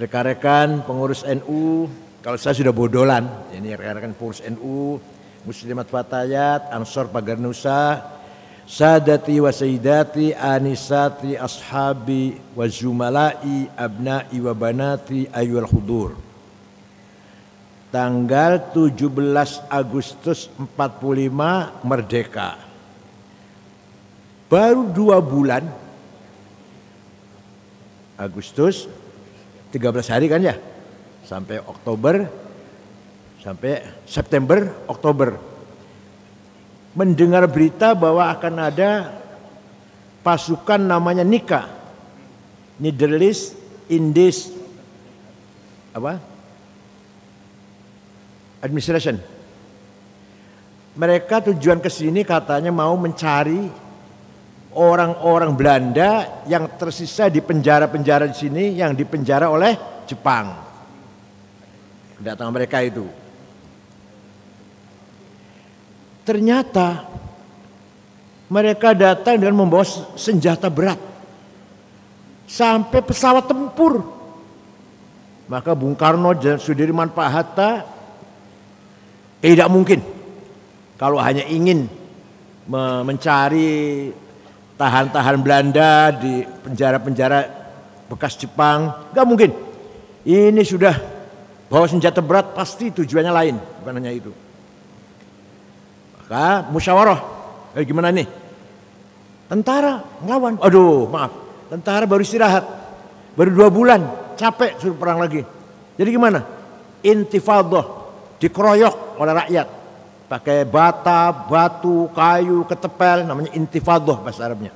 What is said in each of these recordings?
rekan-rekan pengurus NU, kalau saya sudah bodolan, ini rekan-rekan pengurus NU, Muslimat Fatayat, Ansor Pagar Nusa, Sadati wa Sayyidati, Anisati, Ashabi, wa Zumalai, Abna'i wa Banati, Ayyul Hudur. Tanggal 17 Agustus 45 merdeka. Baru 2 bulan, Agustus 13 hari kan ya, sampai Oktober, sampai September, Oktober. Mendengar berita bahwa akan ada pasukan namanya NICA, Netherlands Indies Administration. Mereka tujuan ke sini katanya mau mencari orang-orang Belanda yang tersisa di penjara-penjara di sini yang dipenjara oleh Jepang. Kedatangan mereka itu. Ternyata mereka datang dengan membawa senjata berat. Sampai pesawat tempur. Maka Bung Karno dan Sudirman, Pak Hatta tidak mungkin kalau hanya ingin mencari tahan-tahan Belanda di penjara-penjara bekas Jepang, nggak mungkin. Ini sudah bawa senjata berat, pasti tujuannya lain, bukan hanya itu. Maka musyawarah, gimana nih? Tentara ngelawan, aduh maaf, tentara baru istirahat, baru 2 bulan, capek suruh perang lagi. Jadi gimana? Intifadah. Dikeroyok oleh rakyat pakai bata, batu, kayu, ketepel, namanya intifadah bahasa Arabnya.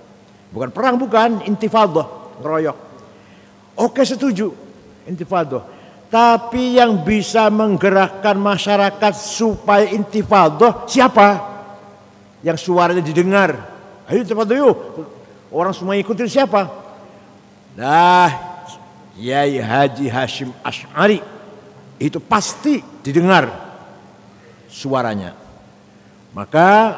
Bukan perang, bukan, intifadah, ngeroyok. Oke, setuju, intifadah. Tapi yang bisa menggerakkan masyarakat supaya intifadah siapa? Yang suaranya didengar. Ayo intifadah yuk. Orang semua ikutin siapa? Nah, Kiai Haji Hashim Asy'ari. Itu pasti didengar suaranya. Maka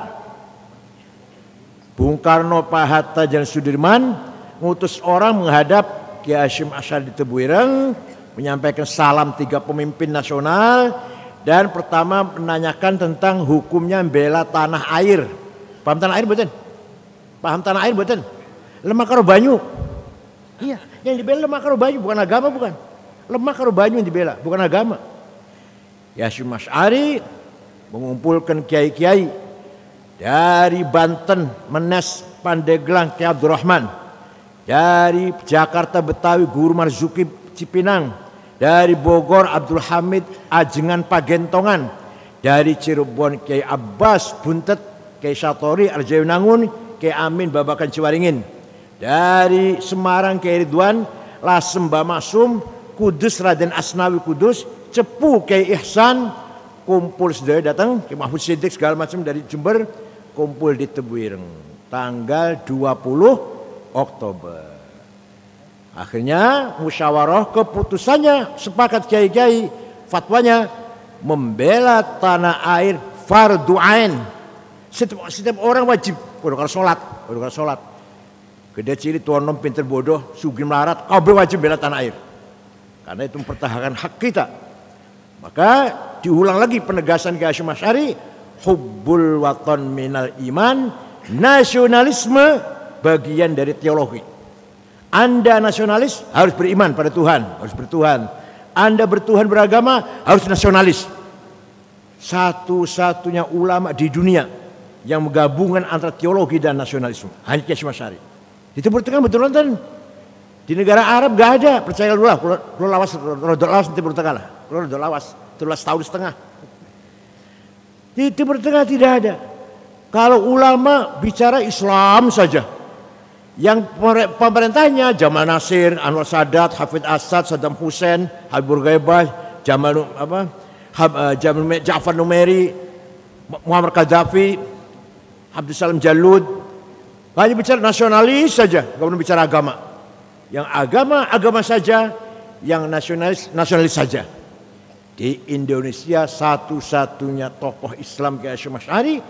Bung Karno, Pak Hatta, dan Sudirman ngutus orang menghadap Kiai Hashim Asy'ari di Tebuireng, menyampaikan salam 3 pemimpin nasional, dan pertama menanyakan tentang hukumnya membela tanah air. Paham tanah air betul? Paham tanah air betul? Lemah karo banyu. Iya, yang dibela lemah karo banyu, bukan agama, bukan. Lemah karo banyu yang dibela, bukan agama. Hashim Asy'ari mengumpulkan kiai-kiai dari Banten, Menes, Pandeglang, Kiai Abdurrahman, dari Jakarta Betawi Guru Marzuki Cipinang, dari Bogor Abdul Hamid Ajengan Pagentongan, dari Cirebon Kiai Abbas Buntet, Kiai Satori Arjayunangun, Kiai Amin Babakan Ciwaringin, dari Semarang Kiai Ridwan Lasem Bamasum, Kudus Raden Asnawi Kudus, Cepu Kiai Ihsan, kumpul sedaya datang, Kiai Mahfud Siddiq segala macam dari Jember, kumpul di Tebuireng tanggal 20 Oktober. Akhirnya musyawarah, keputusannya sepakat kiai-kiai, fatwanya membela tanah air fardu ain. Setiap orang wajib kudu sholat. Gede ciri tuan nom pinter bodoh, sugih melarat, kabeh wajib bela tanah air. Karena itu mempertahankan hak kita. Maka diulang lagi penegasan Kiai Hashim Asy'ari, hubbul waton minal iman, nasionalisme bagian dari teologi. Anda nasionalis harus beriman pada Tuhan, harus bertuhan. Anda bertuhan beragama harus nasionalis. Satu-satunya ulama di dunia yang menggabungkan antara teologi dan nasionalisme, hanya Kiai Hashim Asy'ari. Di Timur Tengah betul nonton. Di negara Arab gak ada, percaya dulu lah, kalau lawas di Timur Tengah lah, kalau lawas, terus tahun setengah. Di Timur Tengah tidak ada. Kalau ulama bicara Islam saja, yang pemerintahnya Jamal Nasir, Anwar Sadat, Hafid Asad, Saddam Hussein, Habibur Ghaibah, Ja'far Numeri, Muammar Gaddafi, Abdul Salam Jalud, hanya bicara nasionalis saja, gak pernah bicara agama. Yang agama saja, yang nasionalis saja. Di Indonesia satu-satunya tokoh Islam Kiai Hashim Asy'ari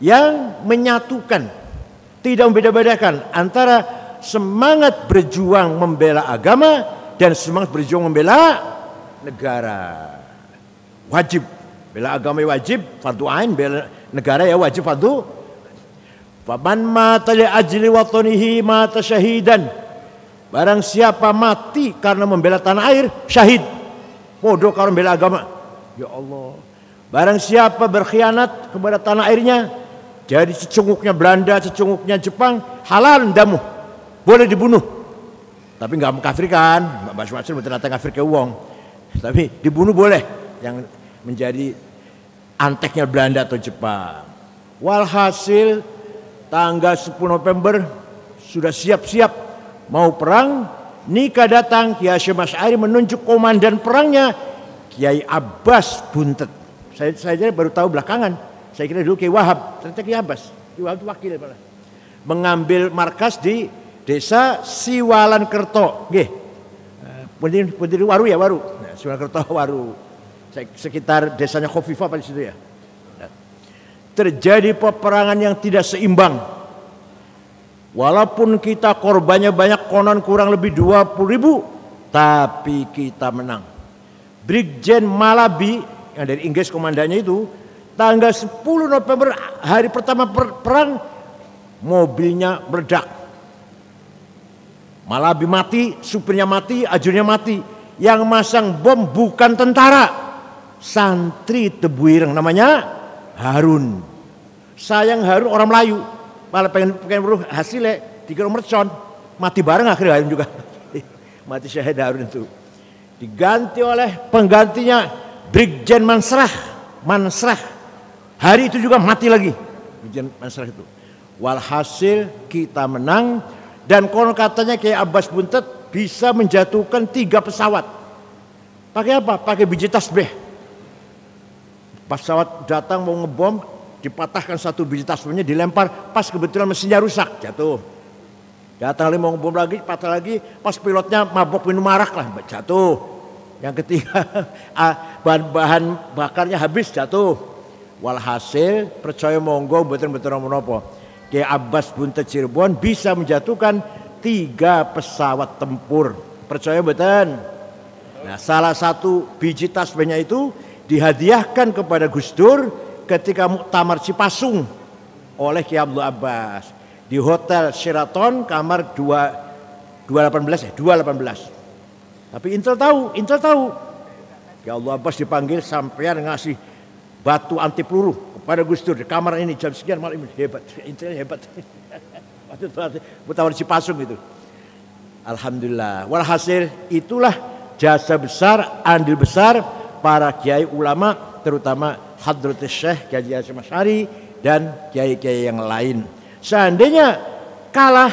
yang menyatukan, tidak membeda-bedakan antara semangat berjuang membela agama dan semangat berjuang membela negara. Wajib, bela agama wajib, fardu ain, bela negara ya wajib fardu. Faman mata li ajli watanihi mata syahidan. Barang siapa mati karena membela tanah air, syahid. Bodoh kalau membela agama. Ya Allah. Barang siapa berkhianat kepada tanah airnya, jadi secunguknya Belanda, secunguknya Jepang, halal damu, boleh dibunuh. Tapi nggak mengkafirkan, Mas ternyata kafir ke uang. Tapi dibunuh boleh, yang menjadi anteknya Belanda atau Jepang. Walhasil tanggal 10 November sudah siap-siap mau perang. Nikah datang, Kiai Hasyim Asy'ari menunjuk komandan perangnya, Kiai Abbas Buntet. Saya baru tahu belakangan. Saya kira dulu Kiai Wahab, ternyata Kiai Abbas. Kiai Wahab itu wakil malah. Mengambil markas di desa Siwalan Kerto. Nggih. Pendiri Waru ya, Waru. Nah, Siwalan Kerto Waru. Sekitar desanya Khofifah pada situ ya. Terjadi peperangan yang tidak seimbang. Walaupun kita korbannya banyak, konon kurang lebih 20.000, tapi kita menang. Brigjen Malabi yang dari Inggris komandannya itu, tanggal 10 November hari pertama perang, mobilnya meledak. Malabi mati, supirnya mati, ajurnya mati. Yang masang bom bukan tentara, santri Tebuireng namanya Harun. Sayang Harun orang Melayu, malah pengen beruh hasilnya dikira mercon, mati bareng akhirnya Harun juga. Mati syahid Harun itu. Diganti oleh penggantinya Brigjen Mansrah. Hari itu juga mati lagi Brigjen Mansrah itu. Walhasil kita menang, dan konon katanya Kiai Abbas Buntet bisa menjatuhkan 3 pesawat. Pakai apa? Pakai biji tasbih. Pesawat datang mau ngebom, dipatahkan 1 biji tasbihnya, dilempar, pas kebetulan mesinnya rusak, jatuh. Datang lagi mau ngebom lagi, patah lagi, pas pilotnya mabok minum arak lah, jatuh. Yang ketiga bahan bakarnya habis, jatuh. Walhasil percaya monggo betul-betul menopo, Kiai Abbas Buntet Cirebon bisa menjatuhkan 3 pesawat tempur. Percaya betul. Nah, salah satu biji tasbihnya itu dihadiahkan kepada Gus Dur ketika muktamar Cipasung oleh Kiai Abdul Abbas di Hotel Sheraton kamar 218. Tapi Intel tahu. Ya Allah, Abbas dipanggil sampean ngasih batu anti peluru kepada Gus Dur di kamar ini jam sekian malam ini. Hebat, Intel hebat. Waktu itu muktamar Cipasung itu. Alhamdulillah. Walhasil itulah jasa besar, andil besar para kiai ulama, terutama Hadratus Syekh Kiai Hasyim Asy'ari dan kiai-kiai yang lain. Seandainya kalah,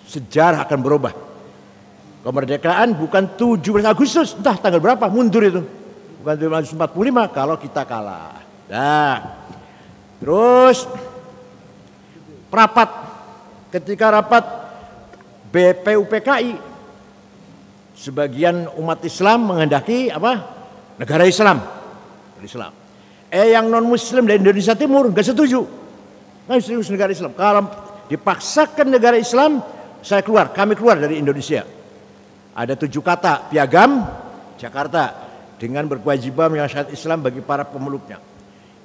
sejarah akan berubah. Kemerdekaan bukan 17 Agustus, entah tanggal berapa, mundur itu. Bukan 1945 kalau kita kalah. Nah, terus rapat, ketika rapat BPUPKI, sebagian umat Islam menghendaki apa? Negara Islam. Yang non Muslim dari Indonesia Timur nggak setuju. Nggak setuju negara Islam. Kalau dipaksakan negara Islam, kami keluar dari Indonesia. Ada 7 kata piagam Jakarta dengan berkewajiban menyelesaikan Islam bagi para pemeluknya.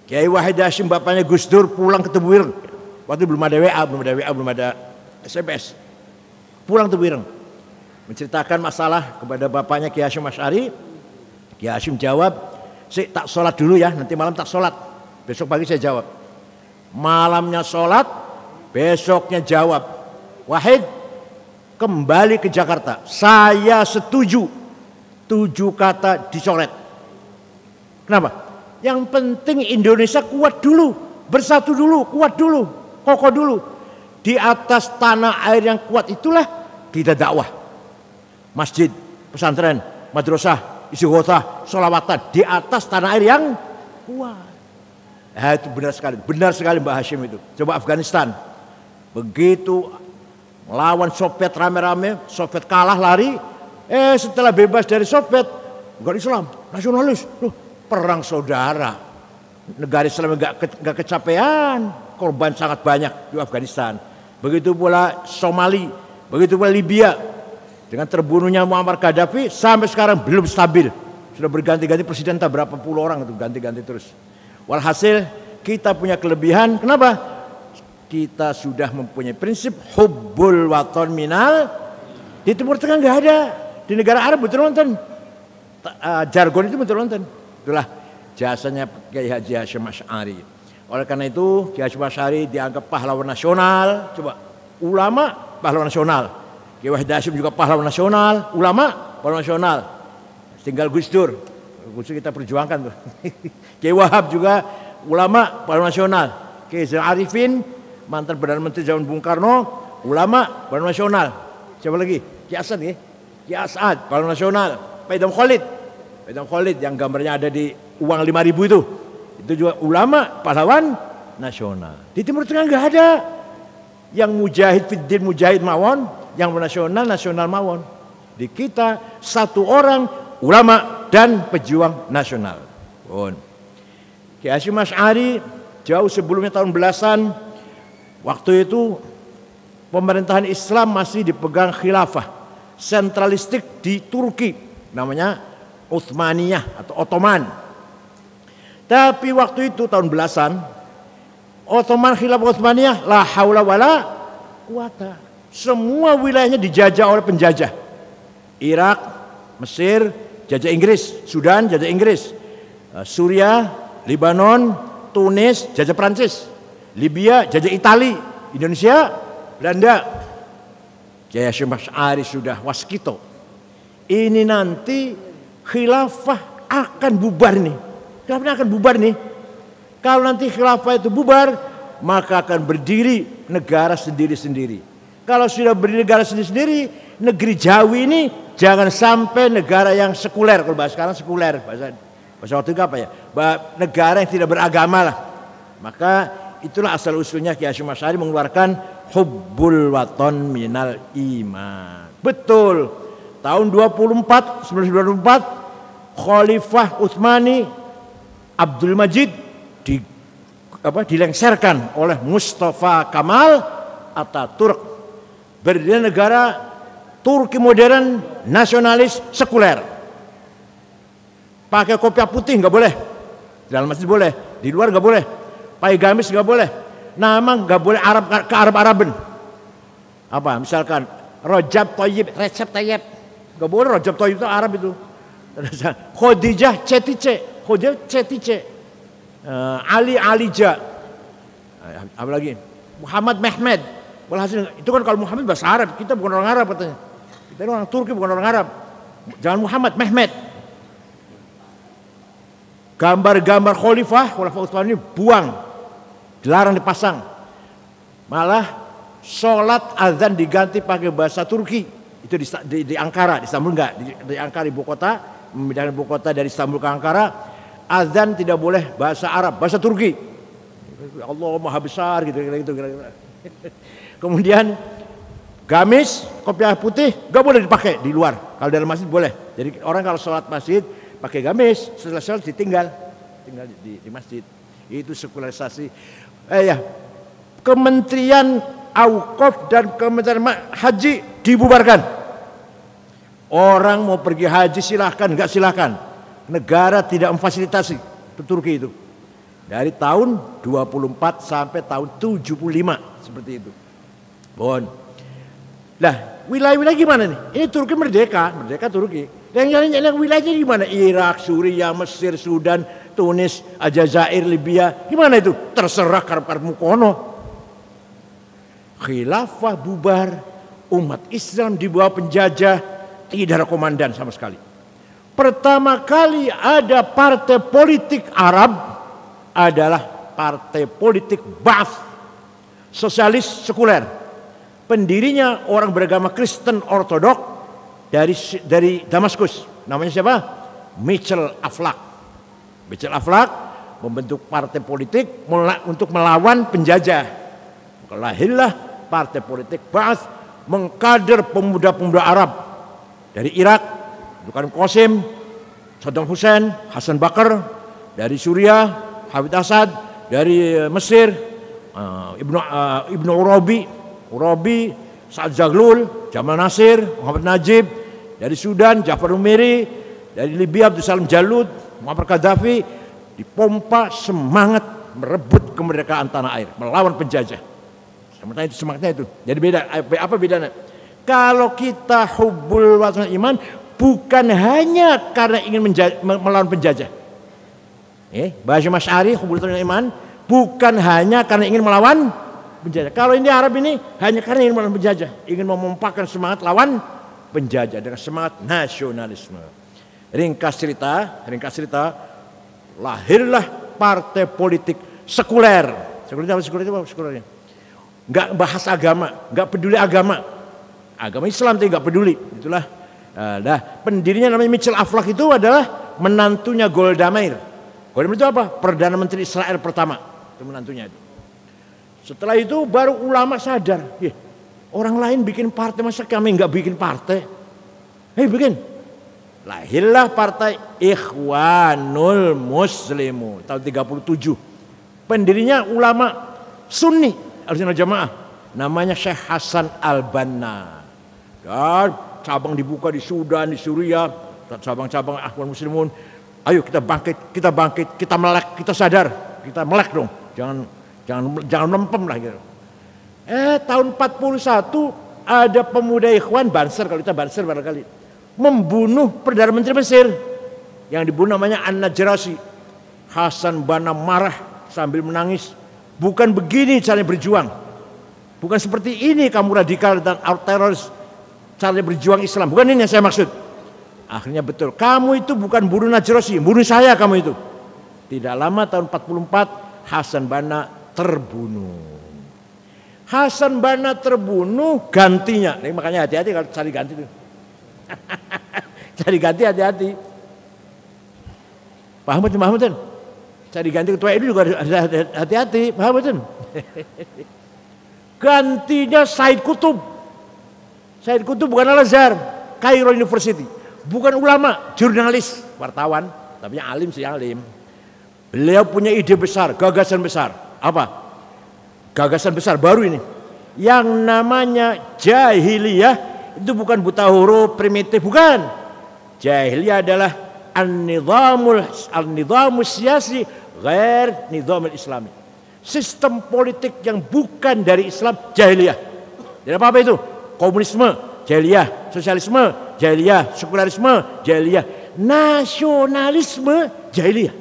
Kiai Wahid Hasyim bapaknya Gus Dur pulang ke Tebuireng. Waktu belum ada WA, belum ada SMS. Pulang Tebuireng, menceritakan masalah kepada bapaknya Kiai Hasyim Asy'ari. Kiai Hasyim jawab, "Sik tak sholat dulu ya, nanti malam tak sholat. Besok pagi saya jawab." Malamnya sholat, besoknya jawab, "Wahid, kembali ke Jakarta. Saya setuju." 7 kata dicoret. Kenapa? Yang penting Indonesia kuat dulu, bersatu dulu, kuat dulu, kokoh dulu. Di atas tanah air yang kuat itulah kita dakwah. Masjid, pesantren, madrasah, istighosah, sholawatan di atas tanah air yang kuat. Itu benar sekali Mbak Hasyim itu. Coba Afghanistan, begitu melawan Soviet rame-rame, Soviet kalah lari. Setelah bebas dari Soviet, bukan Islam, nasionalis, perang saudara. Negara Islam enggak kecapean, korban sangat banyak di Afghanistan. Begitu pula Somali, begitu pula Libya. Dengan terbunuhnya Muammar Gaddafi sampai sekarang belum stabil. Sudah berganti-ganti presiden, tak berapa puluh orang itu ganti-ganti terus. Walhasil kita punya kelebihan. Kenapa? Kita sudah mempunyai prinsip hubbul waton minal. Di Timur Tengah nggak ada. Di negara Arab betul nonton. Jargon itu betul nonton. Itulah jasanya Kiai Haji Hasyim Asy'ari. Oleh karena itu Kiai Hasyim Asy'ari dianggap pahlawan nasional. Coba, ulama pahlawan nasional. Kiai Hasyim juga pahlawan nasional. Ulama pahlawan nasional. Tinggal Gus Dur. Gus Dur kita perjuangkan tuh. Kiai Wahab juga ulama pahlawan nasional. Kiai Zainal Arifin mantan Perdana Menteri zaman Bung Karno, ulama pahlawan nasional. Siapa lagi? Kiai Asad ya. Kiai Asad pahlawan nasional. Pak Idham Khalid yang gambarnya ada di uang 5.000 itu. Itu juga ulama pahlawan nasional. Di Timur Tengah nggak ada. Yang mujahid fiddin mujahid mawon, yang nasional mawon. Di kita satu orang ulama dan pejuang nasional. Kiai Hasyim Asy'ari jauh sebelumnya tahun belasan, waktu itu pemerintahan Islam masih dipegang khilafah sentralistik di Turki, namanya Utsmaniyah atau Ottoman. Tapi waktu itu tahun belasan, Ottoman khilafah Utsmaniyah la haula wala quwata. Semua wilayahnya dijajah oleh penjajah. Irak, Mesir, jajah Inggris, Sudan jajah Inggris, Suriah, Lebanon, Tunis jajah Prancis, Libya jajah Itali, Indonesia Belanda. Kiai Hasyim Asy'ari sudah waskito. Ini nanti khilafah akan bubar nih. Khilafah akan bubar nih. Kalau nanti khilafah itu bubar, maka akan berdiri negara sendiri-sendiri. Kalau sudah berdiri negara sendiri-sendiri, negeri Jawi ini jangan sampai negara yang sekuler. Kalau bahasa sekarang sekuler, bahasa waktu itu apa ya? Negara yang tidak beragama lah. Maka itulah asal usulnya Kiai Hasyim Asy'ari mengeluarkan hubbul waton minal iman. Betul. Tahun 1924 Khalifah Utsmani Abdul Majid dilengserkan oleh Mustafa Kamal Ataturk. Berdiri negara Turki modern, nasionalis, sekuler. Pakai kopiah putih nggak boleh. Di dalam masjid boleh, di luar nggak boleh. Pakai gamis nggak boleh. Nama nggak boleh Arab ke Arab-Araben. Apa? Misalkan Recep Tayyip, nggak boleh. Recep Tayyip itu Arab itu. Khadijah Cetice, Ali Alija, apa lagi? Muhammad Mehmed. Walhasil itu kan kalau Muhammad bahasa Arab, kita bukan orang Arab katanya. Kita orang Turki bukan orang Arab. Jangan Muhammad, Mehmed. Gambar-gambar khalifah Utsmani buang, dilarang dipasang. Malah sholat azan diganti pakai bahasa Turki. Itu di Ankara, di Istanbul enggak, di Ankara ibu kota, memindahkan ibu kota dari Istanbul ke Ankara. Azan tidak boleh bahasa Arab, bahasa Turki. Allah Maha Besar gitu. Kemudian gamis, kopiah putih gak boleh dipakai di luar. Kalau dalam masjid boleh. Jadi orang kalau sholat masjid pakai gamis, setelah sholat tinggal di masjid. Itu sekularisasi. Kementerian Auqaf dan Kementerian Haji dibubarkan. Orang mau pergi haji silahkan, nggak silahkan. Negara tidak memfasilitasi Turki itu. Dari tahun 24 sampai tahun 75 seperti itu. Nah, wilayah-wilayah gimana nih? Ini Turki merdeka Turki. Yang wilayahnya gimana? Irak, Suriah, Mesir, Sudan, Tunis, Aljazair, Libya. Gimana itu? Terserah karep-karepmu kono. Khilafah bubar, umat Islam di bawah penjajah, tidak ada komandan sama sekali. Pertama kali ada partai politik Arab adalah partai politik Ba'ath, sosialis sekuler. Pendirinya orang beragama Kristen Ortodok dari Damaskus. Namanya siapa? Mitchell Aflaq. Mitchell Aflaq membentuk partai politik untuk melawan penjajah. Lahirlah partai politik Ba'ath, mengkader pemuda-pemuda Arab dari Irak, Bukan Qasim, Saddam Hussein, Hasan Bakar, dari Suriah, Hafid Asad, dari Mesir, Ibnu Urabi, Sa'ad Zaghloul, Jamal Nasir, Muhammad Najib, dari Sudan, Ja'far Numeri, dari Libya, Abdul Salam Jalud, Muammar Gaddafi, dipompa semangat merebut kemerdekaan tanah air, melawan penjajah. Sementara itu semangatnya itu. Jadi beda, apa bedanya? Kalau kita hubbul watan iman, bukan hanya karena ingin melawan penjajah. Bahasa Masyari, hubbul watan iman, bukan hanya karena ingin melawan penjajah. Kalau ini Arab ini hanya karena ingin melawan penjajah, ingin memompakan semangat lawan penjajah dengan semangat nasionalisme. Ringkas cerita, lahirlah partai politik sekuler. Sekulernya nggak bahas agama, nggak peduli agama Islam tapi nggak peduli. Itulah. Pendirinya namanya Mitchell Aflaq itu adalah menantunya Golda Meir. Golda Meir itu apa? Perdana Menteri Israel pertama. Itu menantunya itu. Setelah itu baru ulama sadar, orang lain bikin partai, masa kami nggak bikin partai? Bikin. Lahirlah partai Ikhwanul Muslimun tahun 37. Pendirinya ulama Sunni Ahlussunnah Jamaah, namanya Syekh Hasan Al-Banna. Dan cabang dibuka di Sudan, di Suriah, cabang-cabang Ikhwan Muslimun. Ayo kita bangkit, kita melek, kita sadar, kita melek dong. Jangan lempem lah gitu. Tahun 41 ada pemuda Ikhwan Banser, kalau kita Banser barangkali, membunuh Perdana Menteri Mesir yang dibunuh namanya An-Najrasi. Hasan Banna marah sambil menangis. Bukan begini caranya berjuang. Bukan seperti ini kamu radikal dan teroris caranya berjuang Islam. Bukan ini yang saya maksud. Akhirnya betul. Kamu itu bukan bunuh Najrasi, bunuh saya kamu itu. Tidak lama tahun 44 Hasan Banna terbunuh. Hasan Banna terbunuh, gantinya. Nah, makanya hati-hati kalau cari ganti itu. Cari ganti hati-hati. Paham betul? Cari ganti ketua itu juga hati-hati. Paham betul? Gantinya Said Qutb. Said Qutb bukan Al-Azhar, Cairo University. Bukan ulama, jurnalis, wartawan. Tapi yang alim sih alim. Beliau punya ide besar, gagasan besar. Apa? Gagasan besar baru ini. Yang namanya jahiliyah itu bukan buta huruf primitif, bukan. Jahiliyah adalah an-nidhamus siyasi ghair nidhamul islami. Sistem politik yang bukan dari Islam, jahiliyah. Jadi apa itu? Komunisme, jahiliyah. Sosialisme, jahiliyah. Sekularisme, jahiliyah. Nasionalisme, jahiliyah.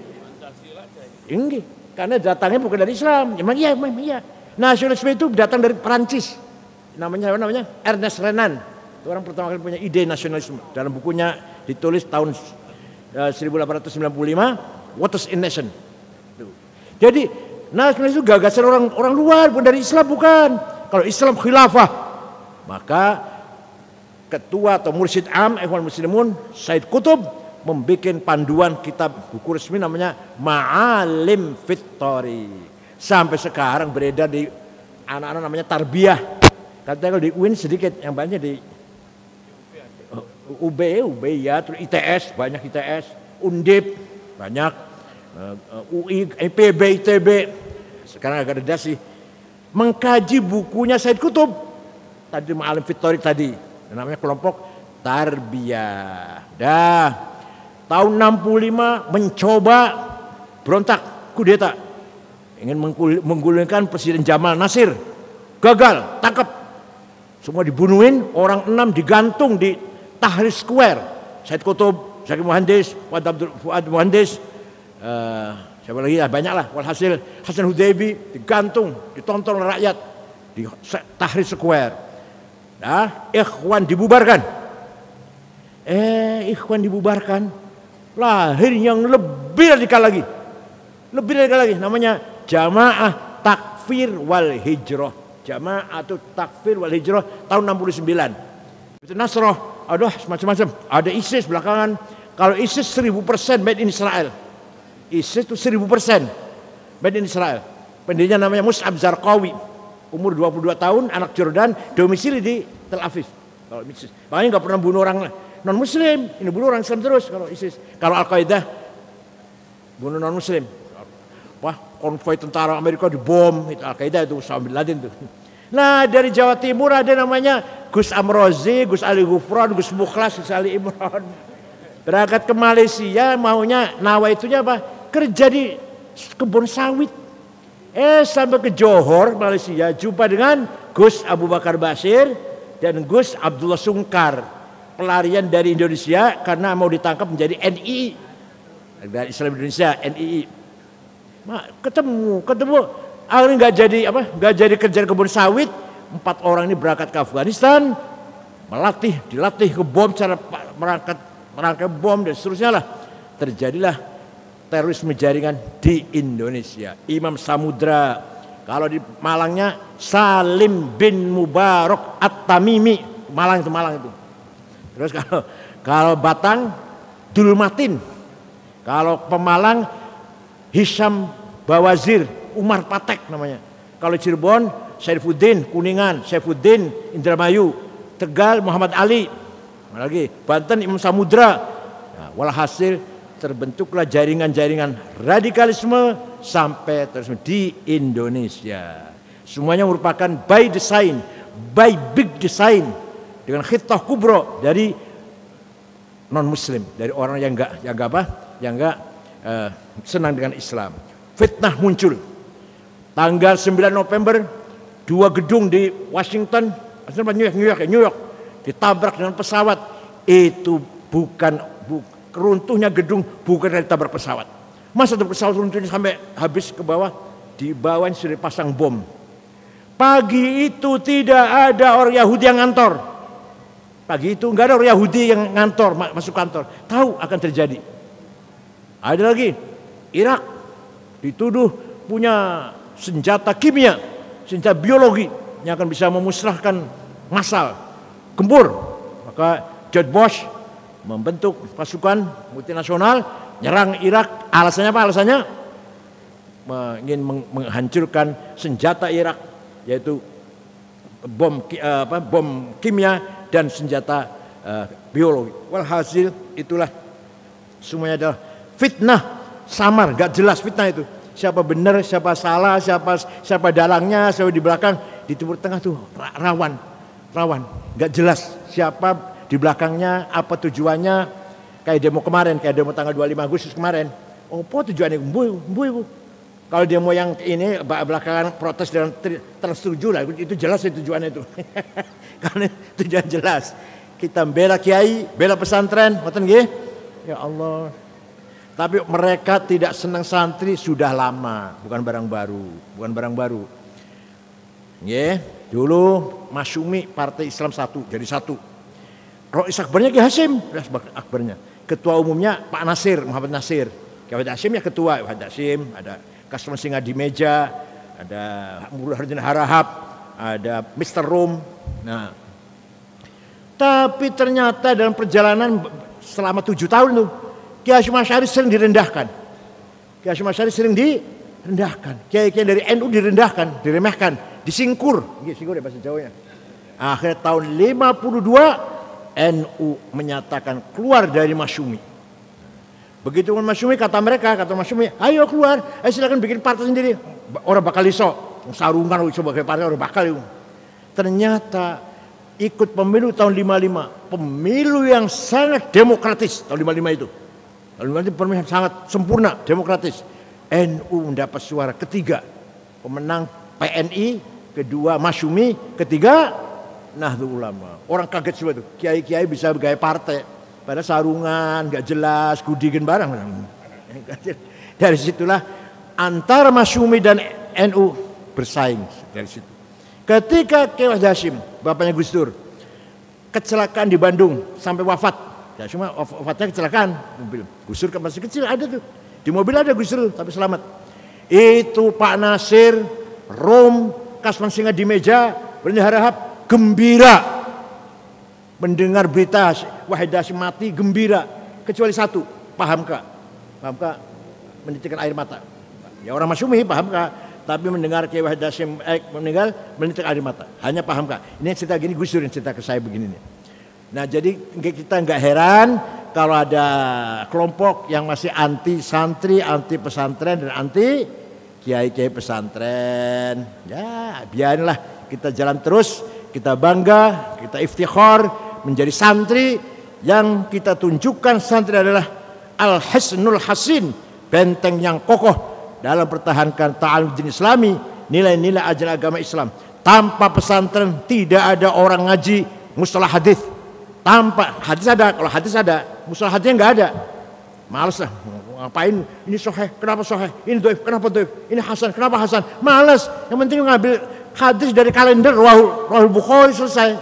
Enggak, karena datangnya bukan dari Islam. Memang iya. Nasionalisme itu datang dari Perancis. Namanya Ernest Renan. Itu orang pertama kali punya ide nasionalisme. Dalam bukunya ditulis tahun 1895, What is a Nation. Jadi nasionalis itu gagasan orang luar, bukan dari Islam, bukan. Kalau Islam khilafah, maka ketua atau mursyid am Ikhwan Muslimun Said Qutb membuat panduan kitab buku resmi namanya Ma'alim fit Thariq. Sampai sekarang beredar di anak-anak namanya tarbiyah. Katanya kalau di UIN sedikit, yang banyak di UB ya, terus ITS, banyak ITS, Undip, banyak, UI, IPB, ITB. Sekarang agak reda sih. Mengkaji bukunya Said Qutb. Tadi Ma'alim fit Thariq tadi. Namanya kelompok tarbiyah. Tahun 65 mencoba berontak, kudeta. Ingin menggulingkan Presiden Jamal Nasir. Gagal, tangkap. Semua dibunuhin, orang 6 digantung di Tahrir Square. Said Qutb, Zaki Muhandis, Fuad Muhandis, siapa lagi ya, banyak lah. Walhasil Hasan Hudaybi digantung, ditonton oleh rakyat di Tahrir Square. Ikhwan dibubarkan. Ikhwan dibubarkan. Lahir yang lebih radikal lagi. Namanya Jamaah Takfir wal Hijrah. Jamaah atau Takfir wal Hijrah tahun 69. Itu Nasrah, macam-macam. Ada ISIS belakangan. Kalau ISIS 1000% made in Israel. ISIS itu 1000% made in Israel. Pendirinya namanya Mus'ab Zarqawi. Umur 22 tahun, anak Jordan, domisili di Tel Aviv. Kalau ISIS, makanya nggak pernah bunuh orang non Muslim. Ini bunuh orang Islam terus kalau ISIS. Kalau Al-Qaeda bunuh non Muslim. Wah, konvoi tentara Amerika dibom, itu Al-Qaeda itu, Osama bin Laden itu. Nah dari Jawa Timur ada namanya Gus Amrozi, Gus Ali Gufron, Gus Mukhlas, Gus Ali Imron. Berangkat ke Malaysia maunya nawaitunya apa? Kerja di kebun sawit. Sampai ke Johor Malaysia jumpa dengan Gus Abu Bakar Basir dan Gus Abdullah Sungkar. Pelarian dari Indonesia karena mau ditangkap menjadi NII. Dari Islam Indonesia NII. Ketemu akhirnya nggak jadi kerja di kebun sawit. 4 orang ini berangkat ke Afghanistan, dilatih ke bom, cara merangkai bom dan seterusnya lah. Terjadilah terorisme jaringan di Indonesia. Imam Samudra, kalau di Malangnya Salim bin Mubarak At-Tamimi, Malang itu. Terus kalau Batang Dul Matin, kalau Pemalang Hisham Bawazir, Umar Patek namanya. Kalau Cirebon Saifuddin, Kuningan Saifuddin Indramayu, Tegal Muhammad Ali, lagi Banten Imam Samudra. Nah, walhasil terbentuklah jaringan-jaringan radikalisme sampai terus di Indonesia. Semuanya merupakan by design, by big design, dengan khitah kubro dari non muslim, dari orang yang enggak senang dengan Islam. Fitnah muncul tanggal 9 November, 2 gedung di Washington, New York ditabrak dengan pesawat. Itu runtuhnya gedung bukan dari tabrak pesawat. Masa pesawat runtuhnya sampai habis ke bawah, di bawahnya sudah pasang bom. Pagi itu tidak ada orang Yahudi yang ngantor. Pagi itu nggak ada orang Yahudi yang ngantor, masuk kantor. Tahu akan terjadi. Ada lagi, Irak dituduh punya senjata kimia, senjata biologi yang akan bisa memusnahkan massal, gempur. Maka George Bush membentuk pasukan multinasional nyerang Irak. Alasannya apa? Alasannya ingin menghancurkan senjata Irak, yaitu bom kimia dan senjata biologi. Walhasil itulah semuanya adalah fitnah samar, gak jelas fitnah itu. Siapa benar, siapa salah, siapa dalangnya, siapa di belakang. Di Timur Tengah tuh rawan, gak jelas siapa di belakangnya, apa tujuannya. Kayak demo kemarin, kayak demo tanggal 25 Agustus kemarin. Apa tujuannya? Bu. Kalau demo yang ini belakangan protes dan tersetuju lah, itu jelas tujuannya itu. Karena tujuan jelas. Kita bela kiai, bela pesantren, ngoten nggih? Ya Allah. Tapi mereka tidak senang santri sudah lama, bukan barang baru. Nggih, dulu Masyumi Partai Islam jadi satu. Rois Akbarnya Ki Hasyim, Akbarnya. Ketua umumnya Pak Nasir, Muhammad Nasir. Ki Hasyim ya ketua, Muhammad Hasyim, ada Kasman Singa di Meja, ada Mulu Harjana Harahap, ada Mr. Rum. Nah, tapi ternyata dalam perjalanan selama 7 tahun tuh, Kiai Hasyim Asy'ari sering direndahkan. Kiai-kiai dari NU direndahkan, diremehkan, disingkur. Singkur ya bahasa Jawanya. Akhir tahun 52 NU menyatakan keluar dari Masyumi. Begitu Masyumi kata Masyumi, ayo keluar, silakan bikin partai sendiri. Orang bakal iso, sarungan sebagai partai orang bakal itu. Ternyata ikut pemilu tahun 55, pemilu yang sangat demokratis tahun 55 itu. Tahun 55 itu pemilu sangat sempurna, demokratis. NU mendapat suara ketiga, pemenang PNI, kedua Masyumi, ketiga Nahdlatul Ulama. Orang kaget semua tuh, kiai-kiai bisa bergaya partai. Pada sarungan, gak jelas, gudigen barang. Dari situlah antara Masyumi dan NU bersaing dari situ. Ketika Kiai Hasyim, bapaknya Gus Dur, kecelakaan di Bandung sampai wafat. Ya cuma wafatnya kecelakaan mobil. Gus Dur kan masih kecil ada tuh. Di mobil ada Gus Dur tapi selamat. Itu Pak Nasir, Rom, Kasman Singa di Meja, Berni Harahap gembira. Mendengar berita Wahid Hasyim mati gembira, kecuali satu, Pak Hamka menitikkan air mata. Ya orang Masyumi Pak Hamka, tapi mendengar Kiai Wahid Hasyim meninggal menitik air mata. Hanya Pak Hamka. Ini cerita gini, Gus Dur yang cerita ke saya begini nih. Nah jadi kita nggak heran kalau ada kelompok yang masih anti santri, anti pesantren dan anti kiai-kiai pesantren. Ya biarlah kita jalan terus, kita bangga, kita iftikhar menjadi santri yang kita tunjukkan santri adalah al-hisnul hasin, benteng yang kokoh dalam pertahankan ta'alum din Islami, nilai-nilai ajaran agama Islam. Tanpa pesantren tidak ada orang ngaji mustalah hadis. Tanpa hadis ada, kalau hadis ada, mustalah hadisnya nggak ada. Males lah, ngapain ini sahih, kenapa sahih, ini dhaif, kenapa dhaif, ini hasan, kenapa hasan, males. Yang penting ngambil hadis dari kalender Rahul Bukhari selesai.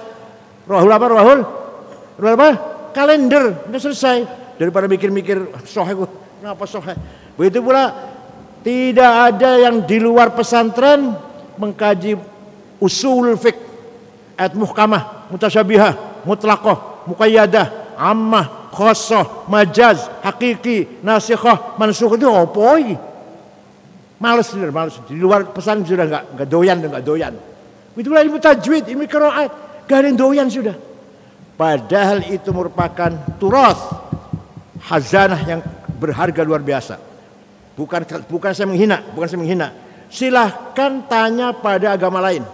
Rahul apa? Kalender, udah selesai. Daripada mikir-mikir sahih, kenapa sahih. Begitu pula tidak ada yang di luar pesantren mengkaji usul fiqh, ayat muhkamah, mutasyabihah, mutlaqah, muqayyadah, ammah, khosoh, majaz, hakiki, nasikhah, mansukh itu apa lagi? Males. Di luar pesan sudah enggak doyan. Itulah ilmu tajwid, ilmu qiraat, enggak ada yang doyan sudah. Padahal itu merupakan turas, hazanah yang berharga luar biasa. Bukan saya menghina. Silahkan tanya pada agama lain.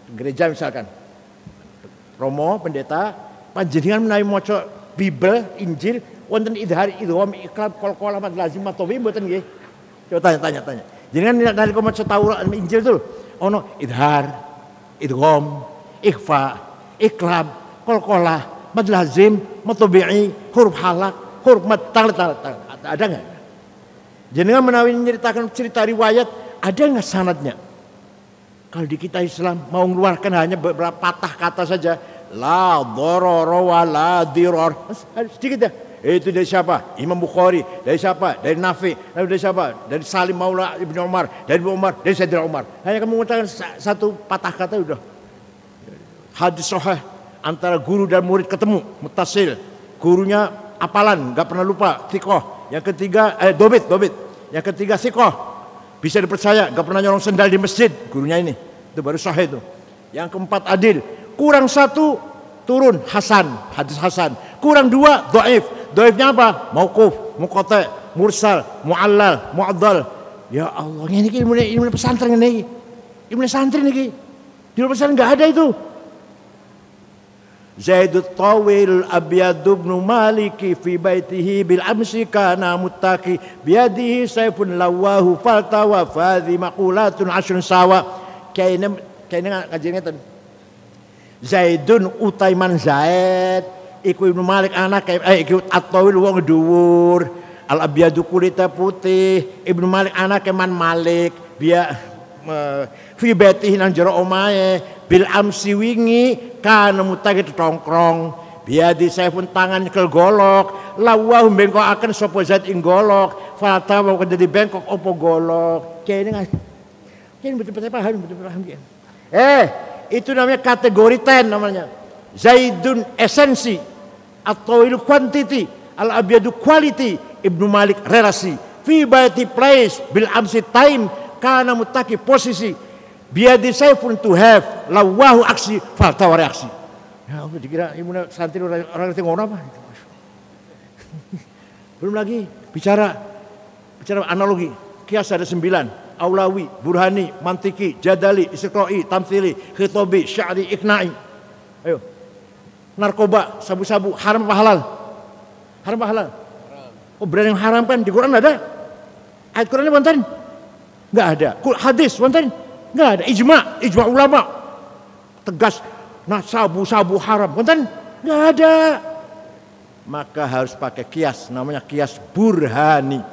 Gereja misalkan. Romo, pendeta, panjenengan menawi maca Bible, Injil, wonten idhar, idgham, iqlab, qalqalah, mad lazim, matowi mboten nggih? Coba tanya. Jenengan nalika maca Taurat, Injil itu ono idhar, idgham, ikhfa, iqlab, qalqalah, mad lazim, matobi'i, huruf halak, huruf mad tal. Ada enggak? Jenengan menawi menceritakan cerita riwayat, ada enggak sanadnya? Kalau di kita Islam mau mengeluarkan hanya beberapa patah kata saja, la dharara wa la dirar. Sedikit ya. Itu dari siapa? Imam Bukhari. Dari siapa? Dari Nafi. Dari siapa? Dari Salim Maula Ibnu Umar. Dari Ibnu Umar. Dari Sayyidina Umar. Hanya kamu mengatakan satu patah kata sudah. Hadis sahih antara guru dan murid ketemu, muttasil. Gurunya apalan, enggak pernah lupa, thiqah. Yang ketiga dobit. Yang ketiga thiqah. Bisa dipercaya, gak pernah nyolong sendal di masjid, gurunya ini. Itu baru sahih itu. Yang keempat adil. Kurang satu, turun hasan, hadis hasan. Kurang dua, dhaif. Dhaifnya apa? Mauquf, muqata', mursal, mu'allal, mu'addal. Ya Allah, ini ilmu pesantren ini. Ilmu santri ini. Di luar pesantren gak ada itu. Zaidut Tawil Abyadu ibn Maliki fi baitihi bil amsi kana muttaqi biyadihi sayfun lawahu faltawa fadhi maqulatun asrun sawa. Kayaknya ngajinya tadi Zaidun Utaiman Zaid iku Ibnu Malik anak iku At-Tawil wong dhuwur, Al Abyadu kulita putih, Ibnu Malik anak Man Malik biya fi baitihi nang jero omahe bil amsi wingi kana mutagi tongkrong biadi saya pun tangan nyekel golok lawah bengkokaken sapa zat ing golok fata mau jadi bengkok opo golok kene betul paham itu namanya kategori 10 namanya Zaidun esensi atau ilu quantity al abyadu quality Ibnu Malik relasi fi baiti place bil amsi time kana mutaki posisi biadi saya pun to have lawahu aksi faltawa reaksi. Ya Allah dikira ibu santri orang ngerti ngono apa? Belum lagi bicara analogi. Kias ada 9. Aulawi, Burhani, Mantiki, Jadali, Istiqra'i, Tamthili, Khitobi, Sya'ri, Iqna'i. Ayo. Narkoba, sabu-sabu, haram apa halal? Haram apa halal? Oh berani yang haram kan di Quran ada? Ayat Qurannya wonten? Enggak ada. Hadis wonten? Enggak ada. Ijma ulama. Tegas. Nah sabu-sabu haram. Wonten? Enggak ada. Maka harus pakai kias. Namanya kias burhani.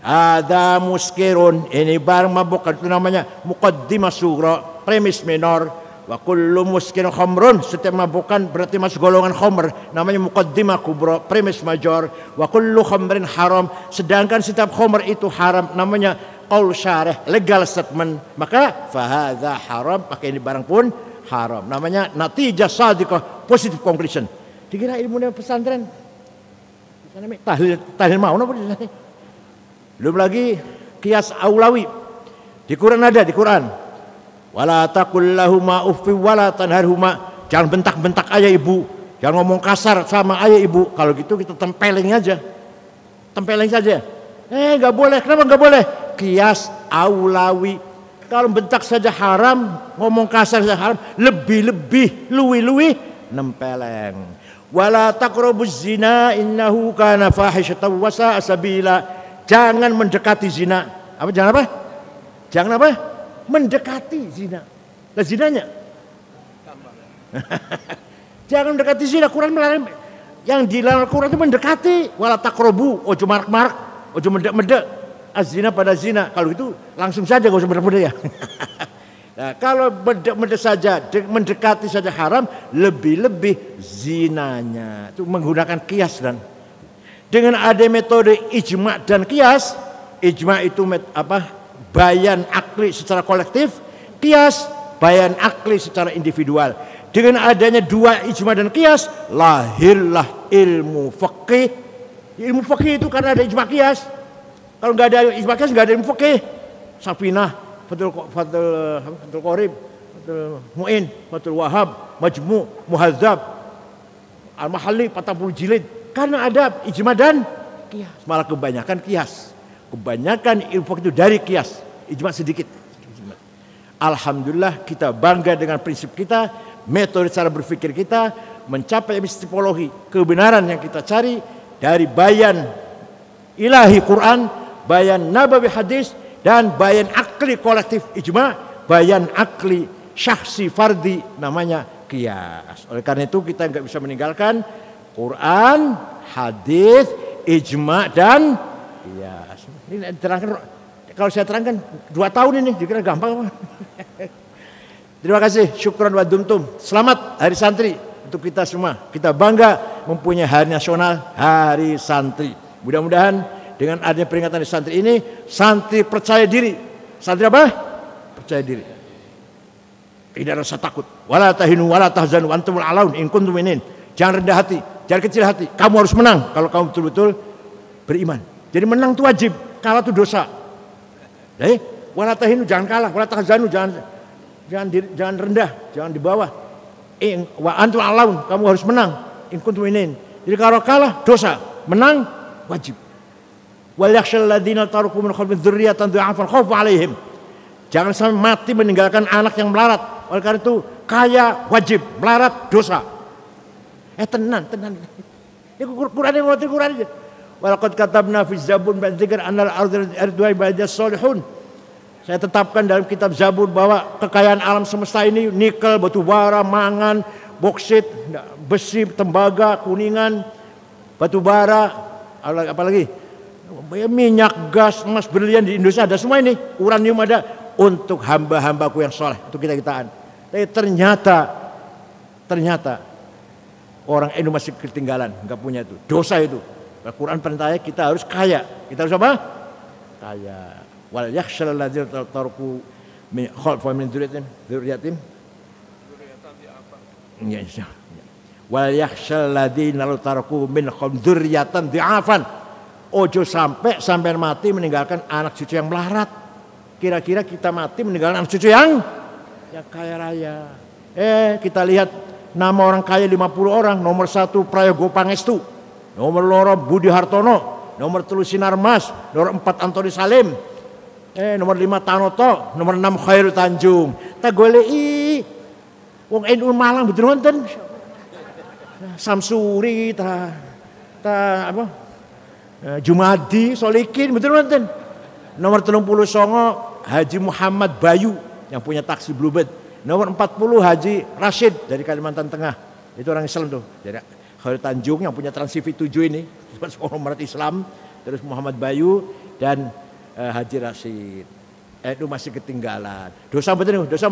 Ada muskirun. Ini barang mabuk. Itu namanya muqaddimah sughra. Premis minor. Wa kullu muskirin khamrun. Setiap mabukan berarti masuk golongan khamr. Namanya muqaddimah kubra. Premis major. Wa kullu khamrin haram. Sedangkan setiap khamr itu haram. Namanya qaul syarih, legal statement. Maka fahadha haram, maka ini barang pun haram. Namanya natijah sadiqah, positive conclusion. Dikira ilmu pesantren tahlil mau apa di sana? Belum lagi kias aulawi. Di Quran ada, di Quran. Wala taqul lahuma uffi wala tanharhuma. Jangan bentak-bentak ayah ibu. Jangan ngomong kasar sama ayah ibu. Kalau gitu kita tempeleng aja. Tempeleng saja. Enggak boleh. Kenapa enggak boleh? Kias aulawi. Kalau bentak saja haram, ngomong kasar saja haram, lebih-lebih, luwi-luwi, nempeleng. Wala taqrabuz zina innahu kana fahisyatan wa sa'a sabila. Jangan mendekati zina. Apa jangan apa? Jangan apa? Mendekati zina. Lah zinanya? Jangan mendekati zina. Quran melarang. Yang dilarang Quran itu mendekati. Wala taqrabu, ojo marak-marak, ojo medek-medek. Az-zina pada zina. Kalau itu langsung saja gak usah medek-medek ya. Nah, kalau medek-medek saja, mendekati saja haram, lebih-lebih zinanya. Itu menggunakan kias dan dengan ada metode ijma dan kias. Ijma itu bayan akli secara kolektif, kias bayan akli secara individual. Dengan adanya dua ijma dan kias, lahirlah ilmu fikih. Ilmu fikih itu karena ada ijma kias. Kalau nggak ada ijma kias nggak ada ilmu fikih. Safinah, Fathul Qorib, Fathul Mu'in, Fathul Wahab, Majmu', Muhadzab, Al-Mahalli, 40 jilid. Karena ada ijma dan kias. Malah kebanyakan kias. Kebanyakan ilmu fikih itu dari kias. Ijma sedikit. Alhamdulillah kita bangga dengan prinsip kita, metode cara berpikir kita, mencapai epistemologi kebenaran yang kita cari dari bayan ilahi Quran, bayan nabawi hadis, dan bayan akli kolektif ijma, bayan akli syakhsi fardi namanya qiyas. Oleh karena itu kita nggak bisa meninggalkan Quran, hadis, ijma dan qiyas. Ini terangkan, kalau saya terangkan 2 tahun ini dikira gampang. Terima kasih, syukran wa dumtum. Selamat Hari Santri untuk kita semua. Kita bangga mempunyai hari nasional, Hari Santri. Mudah-mudahan dengan adanya peringatan Hari Santri ini, santri percaya diri. Santri apa? Percaya diri. Tidak rasa takut. Wala tahinu wala tahzanu antumul alaun in kuntum mu'minin. Jangan rendah hati, jangan kecil hati. Kamu harus menang kalau kamu betul-betul beriman. Jadi menang itu wajib, kalah itu dosa. Wala tahinu jangan kalah, wala tahzanu jangan rendah, jangan di bawah. Wa antum alaun, kamu harus menang. In kuntum mu'minin. Jadi kalau kalah dosa, menang wajib. Wal yakhshal ladzina taruku min khalfihim dzurriyyatan dha'afan khaufu 'alaihim. Jangan sampai mati meninggalkan anak yang melarat. Oleh karena itu kaya wajib, melarat dosa. Tenan. Ini Quran yang mengerti Quran aja. Walaqad katabna fi Zabur ba'd dzikr annal ardu ibadiyas salihun. Saya tetapkan dalam kitab Zabur bahwa kekayaan alam semesta ini nikel, batu bara, mangan, boksit, besi, tembaga, kuningan, batu bara, apalagi minyak, gas, emas, berlian di Indonesia ada semua ini. Uranium ada untuk hamba-hambaku yang soleh, untuk kita-kitaan. Tapi ternyata orang Indonesia masih ketinggalan, nggak punya itu. Dosa itu. Al-Quran perintahnya kita harus kaya. Kita harus apa? Kaya. Wal yakhshal ladzina tarku min khalfihim min dzurriyyatin. Wal yakhshal ladzina tarku min khalfihim dzurriyyatan dhi'afan. Ojo sampai mati meninggalkan anak cucu yang melarat. Kira-kira kita mati meninggalkan anak cucu yang kaya raya. Kita lihat nama orang kaya 50 orang. Nomor 1 Prayogo Pangestu, nomor 2 Budi Hartono, nomor 3 Sinarmas, nomor 4 Antoni Salim, nomor 5 Tanoto, nomor 6 Khairul Tanjung. Tak golei wong NU Malang betul wonten. Samsuri apa? Jumadi, Solikin, betul nonton. Nomor 39 Haji Muhammad Bayu yang punya taksi Bluebird. Nomor 40 Haji Rashid dari Kalimantan Tengah. Itu orang Islam tuh. Jadi Khairul Tanjung yang punya Transtv 7 ini, orang umat Islam. Terus Muhammad Bayu dan Haji Rashid. Itu masih ketinggalan. Dosa betul, dosa.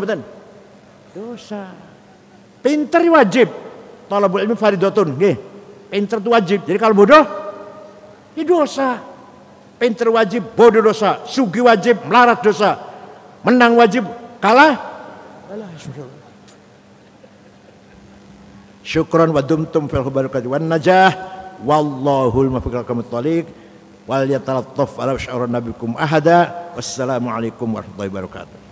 Pinter wajib. Thalabul ilmi fardhatun, nggih. Pinter itu wajib. Jadi kalau bodoh ini dosa. Pinter wajib, bodoh dosa. Sugih wajib, melarat dosa. Menang wajib, kalah. Syukran wa dumtum fil barakati wan najah. Wallahul muwaffiq ila thoriq. Wal yatalattaf ala sya'ran nabikum ahada. Wassalamualaikum warahmatullahi wabarakatuh.